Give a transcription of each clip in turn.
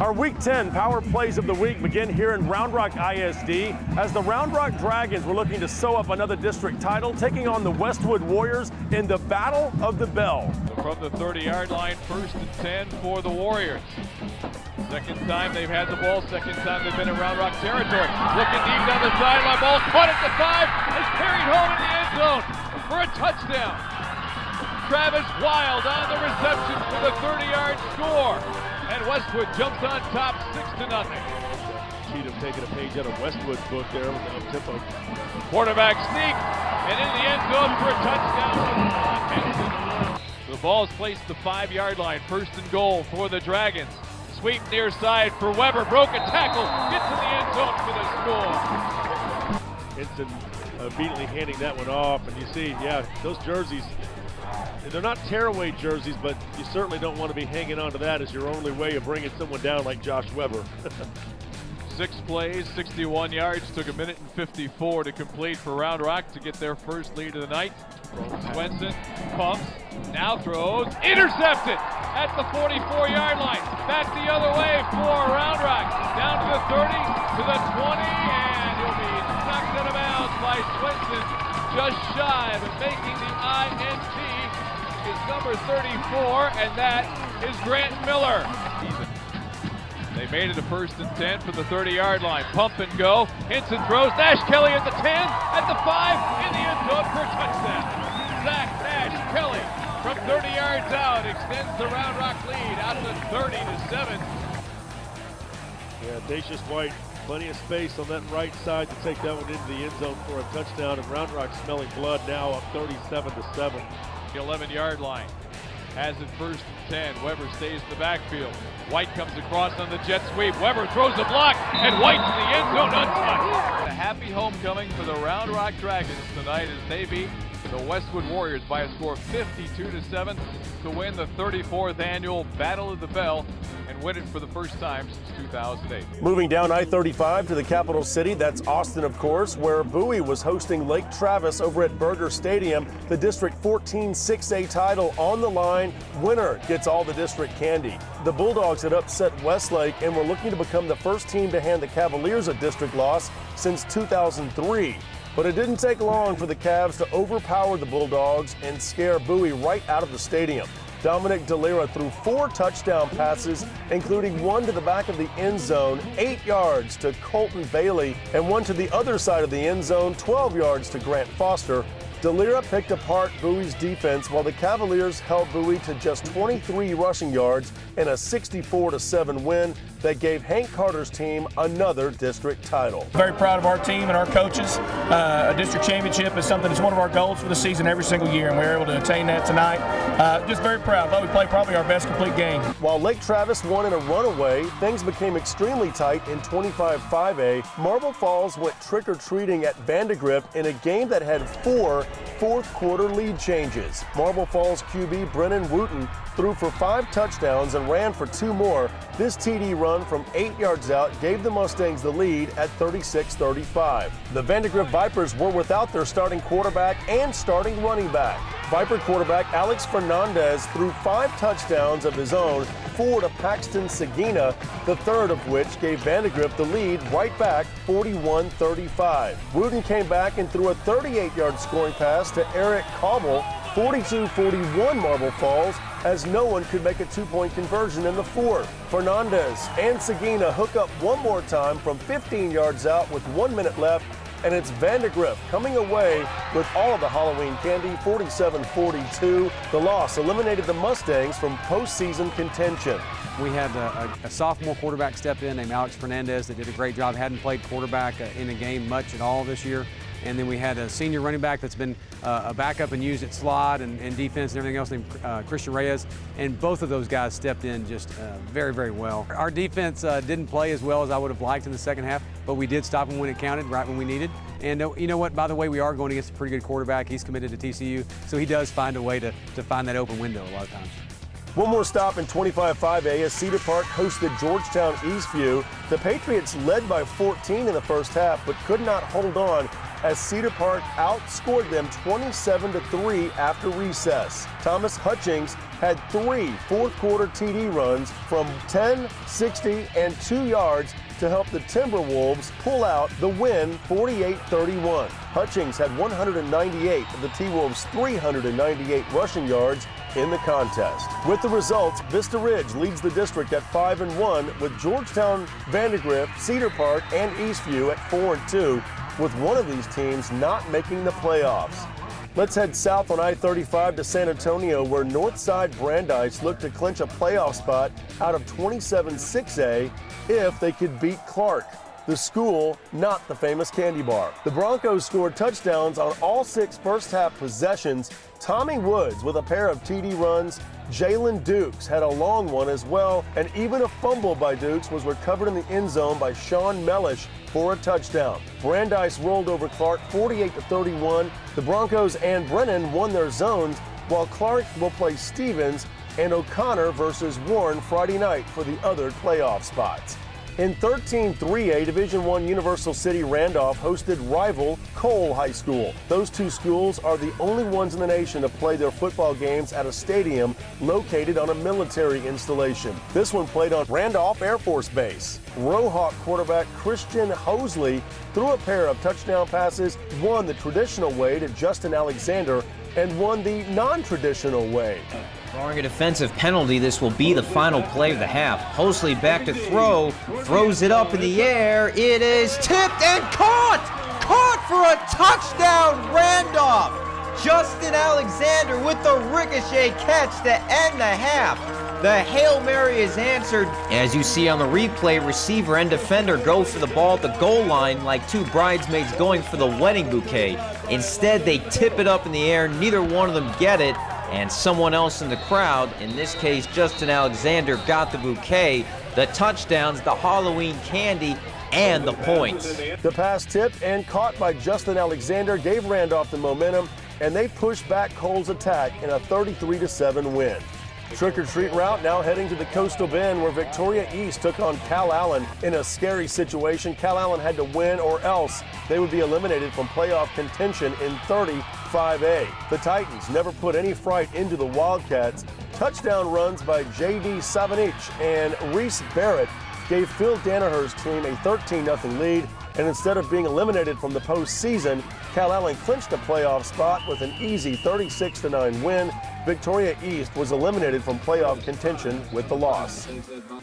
Our Week 10 Power Plays of the Week begin here in Round Rock ISD as the Round Rock Dragons were looking to sew up another district title, taking on the Westwood Warriors in the Battle of the Bell. From the 30-yard line, 1st and 10 for the Warriors. Second time they've had the ball, second time they've been in Round Rock territory. Looking deep down the sideline, ball caught at the 5, is carried home in the end zone for a touchdown. Travis Wild on the reception for the 30-yard score. And Westwood jumps on top 6-0. Cheatham taking a page out of Westwood's book there with the up-tempo. Quarterback sneak, and in the end zone for a touchdown. The ball is placed at the 5-yard line, 1st and goal for the Dragons. Sweep near side for Weber, broke a tackle, gets in the end zone for the score. Hinton immediately handing that one off, and you see, yeah, those jerseys, they're not tearaway jerseys, but you certainly don't want to be hanging on to that as your only way of bringing someone down like Josh Weber. 6 plays, 61 yards, took 1:54 to complete for Round Rock to get their first lead of the night. Swenson pumps, now throws, intercepted at the 44-yard line. Back the other way for Round Rock, down to the 30, to the 20, and he'll be knocked out of bounds by Swenson, just shy of making the INT. Is number 34, and that is Grant Miller. They made it a 1st and 10 for the 30-yard line. Pump and go. Hinton throws. Nash Kelly at the 10, at the 5, in the end zone for a touchdown. Zach Nash Kelly from 30 yards out extends the Round Rock lead out to 30-7. Yeah, Dacius White, plenty of space on that right side to take that one into the end zone for a touchdown, and Round Rock smelling blood now up 37-7. The 11-yard line. Has it 1st and 10. Weber stays in the backfield. White comes across on the jet sweep. Weber throws a block, and White's in the end zone untouched. A happy homecoming for the Round Rock Dragons tonight as they beat the Westwood Warriors by a score of 52-7 to win the 34th annual Battle of the Bell and win it for the first time since 2008. Moving down I-35 to the capital city, that's Austin, of course, where Bowie was hosting Lake Travis over at Berger Stadium. The District 14 6A title on the line. Winner gets all the district candy. The Bulldogs had upset Westlake and were looking to become the first team to hand the Cavaliers a district loss since 2003. But it didn't take long for the Cavs to overpower the Bulldogs and scare Bowie right out of the stadium. Dominic DeLira threw 4 touchdown passes, including one to the back of the end zone, 8 yards to Colton Bailey, and one to the other side of the end zone, 12 yards to Grant Foster. DeLira picked apart Bowie's defense while the Cavaliers held Bowie to just 23 rushing yards in a 64-7 win that gave Hank Carter's team another district title. Very proud of our team and our coaches. A district championship is something that's one of our goals for the season every single year, and we were able to attain that tonight. Just very proud. Thought we played probably our best complete game. While Lake Travis won in a runaway, things became extremely tight in 25-5A. Marble Falls went trick-or-treating at Vandegrift in a game that had 4 fourth-quarter lead changes. Marble Falls QB Brennan Wooten threw for 5 touchdowns and ran for 2 more. This TD run from 8 yards out gave the Mustangs the lead at 36-35. The Vandegrift Vipers were without their starting quarterback and starting running back. Viper quarterback Alex Fernandez threw 5 touchdowns of his own, 4 to Paxton Sagina, the third of which gave Vandegrift the lead right back 41-35. Wooten came back and threw a 38-yard scoring pass to Eric Cobble, 42-41 Marble Falls, as no one could make a 2-point conversion in the fourth. Fernandez and Sagina hook up one more time from 15 yards out with 1 minute left, and it's Vandegrift coming away with all of the Halloween candy, 47-42. The loss eliminated the Mustangs from postseason contention. We had a sophomore quarterback step in named Alex Fernandez that did a great job. Hadn't played quarterback in a game much at all this year. And then we had a senior running back that's been a backup and used at slot and defense and everything else named Christian Reyes. And both of those guys stepped in just very, very well. Our defense didn't play as well as I would have liked in the second half, but we did stop them when it counted, right when we needed. And you know what, by the way, we are going against a pretty good quarterback. He's committed to TCU, so he does find a way to find that open window a lot of times. One more stop in 25-5A as Cedar Park hosted Georgetown Eastview. The Patriots led by 14 in the first half, but could not hold on as Cedar Park outscored them 27-3 after recess. Thomas Hutchings had 3 fourth-quarter TD runs from 10, 60, and 2 yards to help the Timberwolves pull out the win 48-31. Hutchings had 198 of the T-Wolves' 398 rushing yards in the contest. With the results, Vista Ridge leads the district at 5-1, with Georgetown, Vandegrift, Cedar Park, and Eastview at 4-2, with one of these teams not making the playoffs. Let's head south on I-35 to San Antonio, where Northside Brandeis looked to clinch a playoff spot out of 27-6A if they could beat Clark, the school, not the famous candy bar. The Broncos scored touchdowns on all 6 first-half possessions. Tommy Woods with a pair of TD runs. Jalen Dukes had a long one as well, and even a fumble by Dukes was recovered in the end zone by Sean Mellish for a touchdown. Brandeis rolled over Clark 48-31. The Broncos and Brennan won their zones, while Clark will play Stevens and O'Connor versus Warren Friday night for the other playoff spots. In 13-3A, Division I Universal City Randolph hosted rival Cole High School. Those two schools are the only ones in the nation to play their football games at a stadium located on a military installation. This one played on Randolph Air Force Base. Rohawk quarterback Christian Hosley threw a pair of touchdown passes, one the traditional way to Justin Alexander, and one the non-traditional way. Barring a defensive penalty, this will be the final play of the half. Hosley back to throw, throws it up in the air. It is tipped and caught! Caught for a touchdown, Randolph! Justin Alexander with the ricochet catch to end the half. The Hail Mary is answered. As you see on the replay, receiver and defender go for the ball at the goal line like two bridesmaids going for the wedding bouquet. Instead, they tip it up in the air. Neither one of them get it. And someone else in the crowd, in this case Justin Alexander, got the bouquet, the touchdowns, the Halloween candy, and the points. The pass tipped and caught by Justin Alexander gave Randolph the momentum, and they pushed back Cole's attack in a 33-7 win. Trick-or-treat route now heading to the Coastal Bend, where Victoria East took on Calallen in a scary situation. Calallen had to win or else they would be eliminated from playoff contention in 35A. The Titans never put any fright into the Wildcats. Touchdown runs by J.D. Savanich and Reese Barrett gave Phil Danaher's team a 13-0 lead, and instead of being eliminated from the postseason, Calallen clinched a playoff spot with an easy 36-9 win. Victoria East was eliminated from playoff contention with the loss.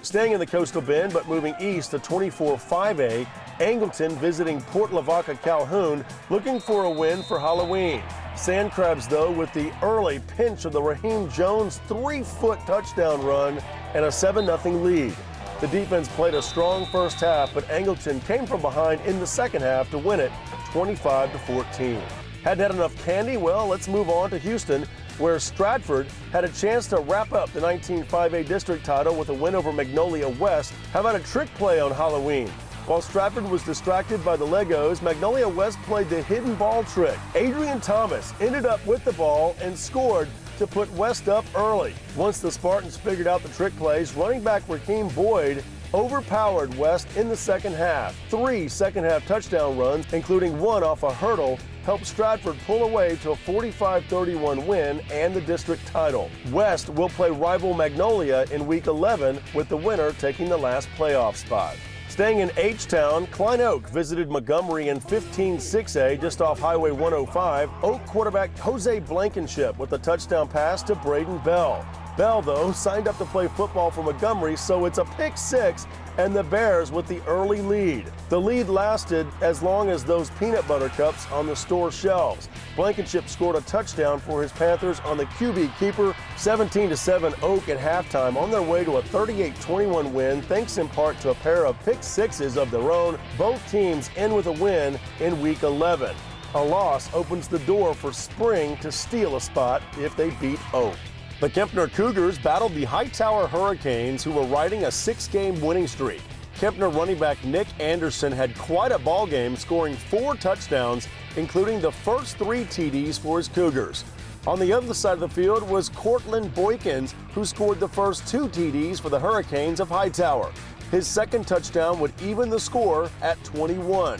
Staying in the Coastal Bend but moving east to 24-5A, Angleton visiting Port Lavaca Calhoun looking for a win for Halloween. Sand Crabs, though, with the early pinch of the Raheem Jones 3-foot touchdown run and a 7-0 lead. The defense played a strong first half, but Angleton came from behind in the second half to win it 25-14. Hadn't had enough candy? Well, let's move on to Houston, where Stratford had a chance to wrap up the 19-5A district title with a win over Magnolia West. How about a trick play on Halloween? While Stratford was distracted by the Legos, Magnolia West played the hidden ball trick. Adrian Thomas ended up with the ball and scored to put West up early. Once the Spartans figured out the trick plays, running back Raheem Boyd overpowered West in the second half. 3 second-half touchdown runs, including one off a hurdle, helped Stratford pull away to a 45-31 win and the district title. West will play rival Magnolia in Week 11, with the winner taking the last playoff spot. Staying in H-Town, Klein Oak visited Montgomery in 15-6A just off Highway 105. Oak quarterback Jose Blankenship with a touchdown pass to Braden Bell. Bell, though, signed up to play football for Montgomery, so it's a pick six, and the Bears with the early lead. The lead lasted as long as those peanut butter cups on the store shelves. Blankenship scored a touchdown for his Panthers on the QB keeper. 17-7 Oak at halftime, on their way to a 38-21 win, thanks in part to a pair of pick sixes of their own. Both teams end with a win in Week 11. A loss opens the door for Spring to steal a spot if they beat Oak. The Kempner Cougars battled the Hightower Hurricanes, who were riding a 6-game winning streak. Kempner running back Nick Anderson had quite a ball game, scoring 4 touchdowns, including the first 3 TDs for his Cougars. On the other side of the field was Cortland Boykins, who scored the first 2 TDs for the Hurricanes of Hightower. His second touchdown would even the score at 21.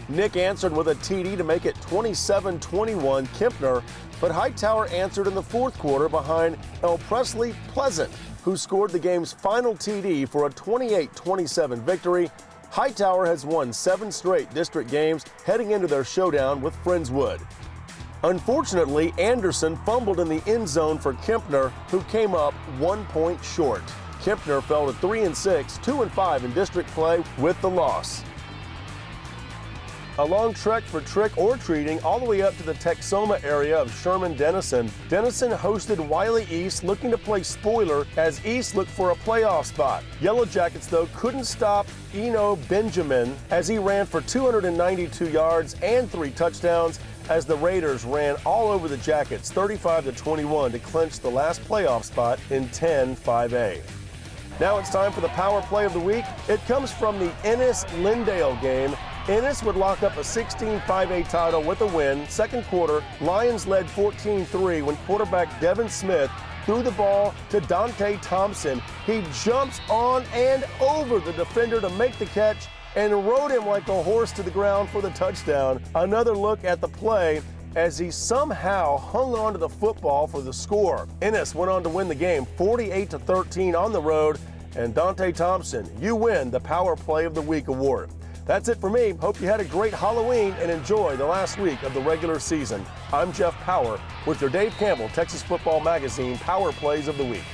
Nick answered with a TD to make it 27-21 Kempner, but Hightower answered in the fourth quarter behind El Presley Pleasant, who scored the game's final TD for a 28-27 victory. Hightower has won 7 straight district games heading into their showdown with Friendswood. Unfortunately, Anderson fumbled in the end zone for Kempner, who came up 1 point short. Kempner fell to 3-6, 2-5 in district play with the loss. A long trek for trick or treating all the way up to the Texoma area of Sherman-Denison. Denison hosted Wylie East, looking to play spoiler as East looked for a playoff spot. Yellow Jackets, though, couldn't stop Eno Benjamin as he ran for 292 yards and 3 touchdowns as the Raiders ran all over the Jackets 35-21 to clinch the last playoff spot in 10-5A. Now it's time for the power play of the week. It comes from the Ennis-Lindale game. Ennis would lock up a 16-5A title with a win. Second quarter, Lions led 14-3 when quarterback Devin Smith threw the ball to Dante Thompson. He jumps on and over the defender to make the catch and rode him like a horse to the ground for the touchdown. Another look at the play as he somehow hung on to the football for the score. Ennis went on to win the game 48-13 on the road, and Dante Thompson, you win the Power Play of the Week award. That's it for me. Hope you had a great Halloween and enjoy the last week of the regular season. I'm Jeff Power with your Dave Campbell Texas Football Magazine Power Plays of the Week.